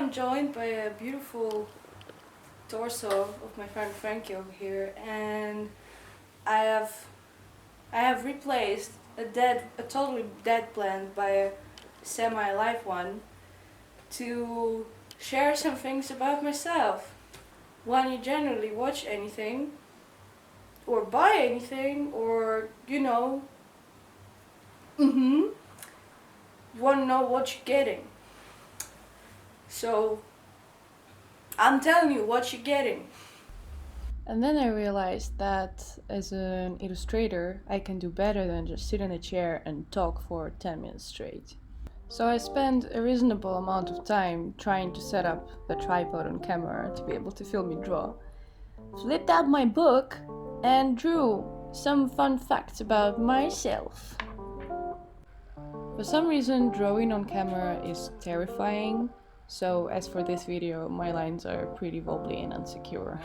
I'm joined by a beautiful torso of my friend Frankie over here, and I have replaced a totally dead plant by a semi-live one to share some things about myself. When you generally watch anything, or buy anything, or you want to know what you're getting. So I'm telling you what you're getting. And then I realized that as an illustrator, I can do better than just sit in a chair and talk for 10 minutes straight. So I spent a reasonable amount of time trying to set up the tripod on camera to be able to film me draw. Flipped out my book and drew some fun facts about myself. For some reason, drawing on camera is terrifying, so as for this video, my lines are pretty wobbly and insecure.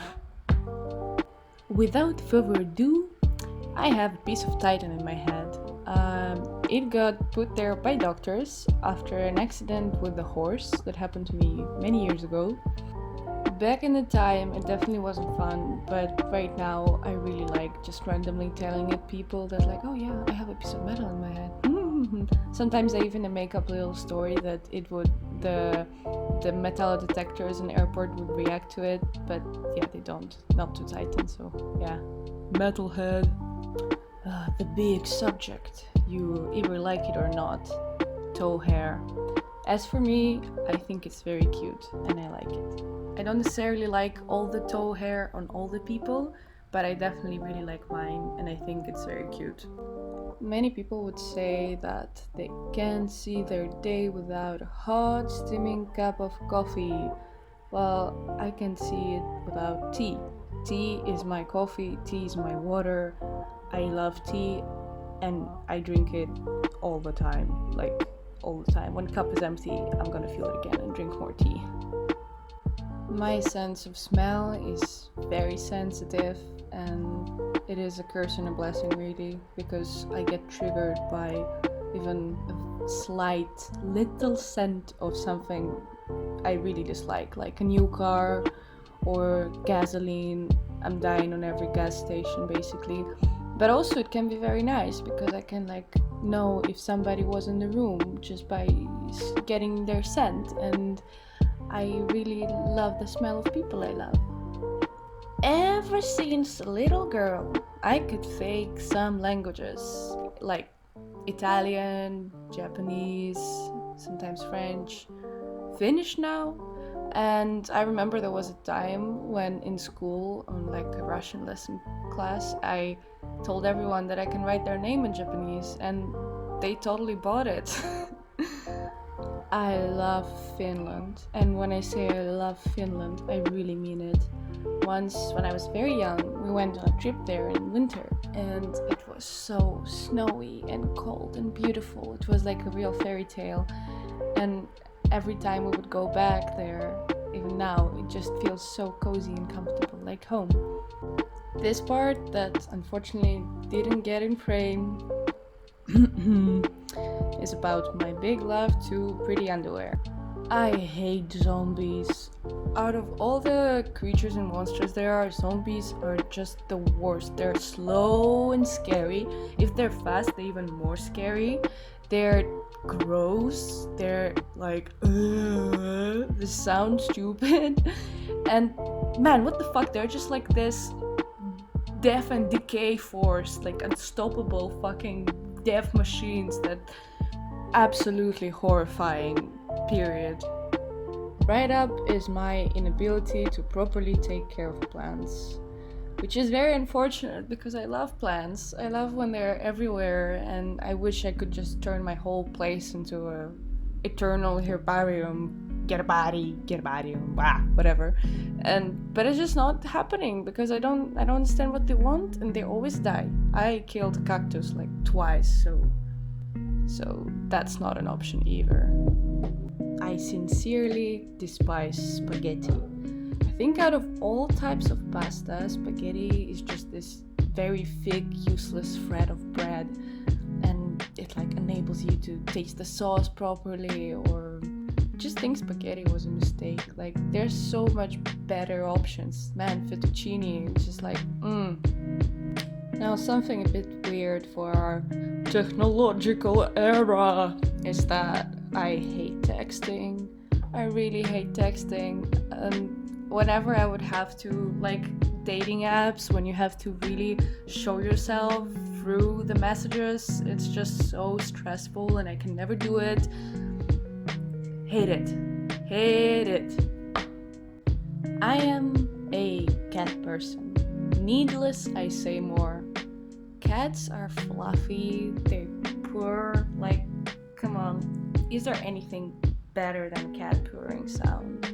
Without further ado, I have a piece of titan in my head. It got put there by doctors after an accident with a horse that happened to me many years ago. Back in the time, it definitely wasn't fun, but right now I really like just randomly telling it people that like, oh yeah, I have a piece of metal in my head. Sometimes I even make up a little story that it would the metal detectors in airport would react to it, but yeah, they don't. Not to Titan, so yeah. Metalhead. The big subject. You either like it or not. Toe hair. As for me, I think it's very cute and I like it. I don't necessarily like all the toe hair on all the people, but I definitely really like mine and I think it's very cute. Many people would say that they can't see their day without a hot, steaming cup of coffee. Well, I can see it without tea. Tea is my coffee, tea is my water. I love tea and I drink it all the time. Like, all the time. When the cup is empty, I'm gonna feel it again and drink more tea. My sense of smell is very sensitive and it is a curse and a blessing really, because I get triggered by even a slight little scent of something I really dislike, like a new car or gasoline. I'm dying on every gas station basically. But also it can be very nice because I can like know if somebody was in the room just by getting their scent, and I really love the smell of people I love. Ever since a little girl, I could fake some languages like Italian, Japanese, sometimes French, Finnish now. And I remember there was a time when in school, on like a Russian lesson class, I told everyone that I can write their name in Japanese, and they totally bought it. I love Finland, and when I say I love Finland, I really mean it. Once, when I was very young, we went on a trip there in winter, and it was so snowy and cold and beautiful. It was like a real fairy tale, and every time we would go back there, even now, it just feels so cozy and comfortable, like home. This part that unfortunately didn't get in frame is about my big love to pretty underwear. I hate zombies. Out of all the creatures and monsters there are, zombies are just the worst. They're slow and scary. If they're fast, they're even more scary. They're gross. They're like, they sound stupid. And man, what the fuck? They're just like this death and decay force, like unstoppable fucking death machines that absolutely horrifying, period. Right up is my inability to properly take care of plants, which is very unfortunate because I love plants. I love when they're everywhere, and I wish I could just turn my whole place into a eternal herbarium. Get a body, whatever. But it's just not happening because I don't understand what they want, and they always die. I killed a cactus like twice, so that's not an option either. I sincerely despise spaghetti. I think out of all types of pasta, spaghetti is just this very thick, useless thread of bread, and it like enables you to taste the sauce properly or just think spaghetti was a mistake. Like, there's so much better options. Man, fettuccine, it's just like, Now, something a bit weird for our technological era is that I hate texting. I really hate texting. Whenever I would have to, like, dating apps, when you have to really show yourself through the messages, it's just so stressful and I can never do it. Hate it. Hate it. I am a cat person. Needless, I say more. Cats are fluffy, they purr, like, come on. Is there anything better than cat purring sound?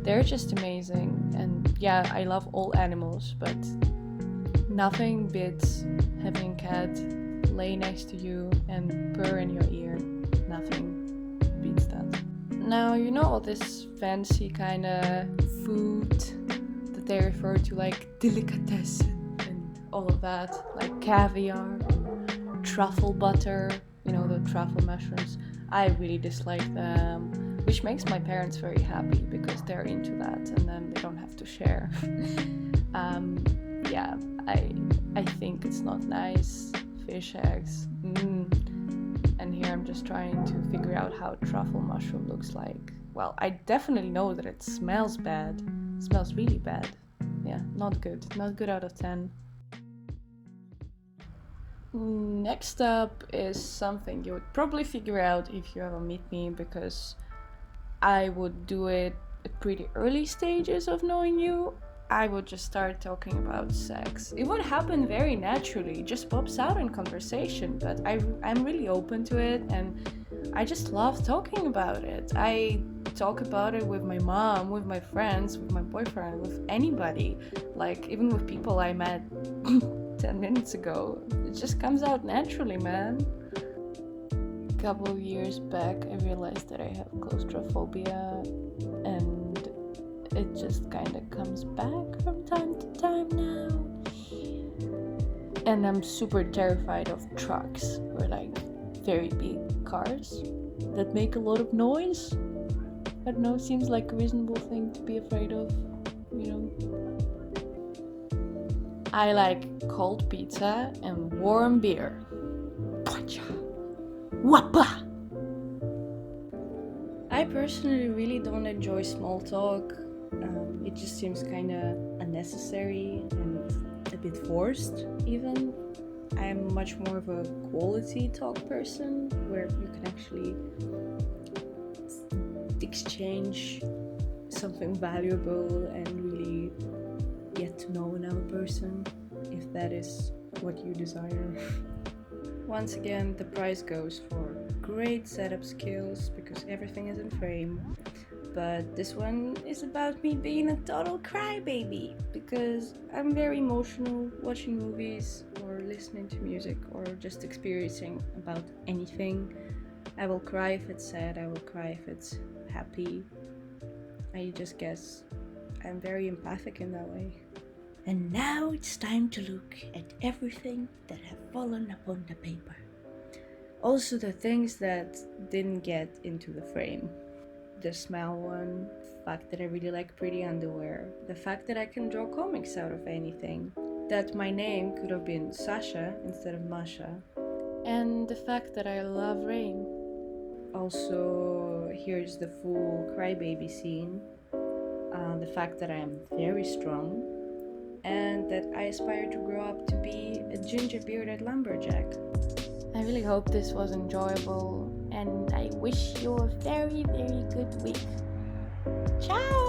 They're just amazing, and yeah, I love all animals, but nothing beats having a cat lay next to you and purr in your ear. Nothing beats that. Now, you know all this fancy kind of food that they refer to, like delicatessen and all of that, like caviar, truffle butter, you know, the truffle mushrooms. I really dislike them, which makes my parents very happy because they're into that and then they don't have to share. Yeah, I think it's not nice. Fish eggs. And here I'm just trying to figure out how truffle mushroom looks like. Well, I definitely know that it smells bad. It smells really bad. Yeah, not good. Not good out of 10. Next up is something you would probably figure out if you ever meet me, because I would do it at pretty early stages of knowing you. I would just start talking about sex. It would happen very naturally, just pops out in conversation, but I'm really open to it and I just love talking about it. I talk about it with my mom, with my friends, with my boyfriend, with anybody, like even with people I met 10 minutes ago. It just comes out naturally, man. A couple of years back, I realized that I have claustrophobia, and it just kind of comes back from time to time now. And I'm super terrified of trucks, or like very big cars that make a lot of noise. I don't know, it seems like a reasonable thing to be afraid of, you know. I like cold pizza and warm beer. Wappa! I personally really don't enjoy small talk. It just seems kind of unnecessary and a bit forced, even. I'm much more of a quality talk person, where you can actually exchange something valuable and really get to know another person, if that is what you desire. Once again, the prize goes for great setup skills, because everything is in frame. But this one is about me being a total crybaby, because I'm very emotional watching movies or listening to music or just experiencing about anything. I will cry if it's sad, I will cry if it's happy. I just guess I'm very empathic in that way. And now it's time to look at everything that have fallen upon the paper. Also the things that didn't get into the frame. The smell one, the fact that I really like pretty underwear, the fact that I can draw comics out of anything, that my name could have been Sasha instead of Masha, and the fact that I love rain. Also, here's the full crybaby scene, the fact that I am very strong, and that I aspire to grow up to be a ginger-bearded lumberjack. I really hope this was enjoyable, and I wish you a very, very good week. Ciao!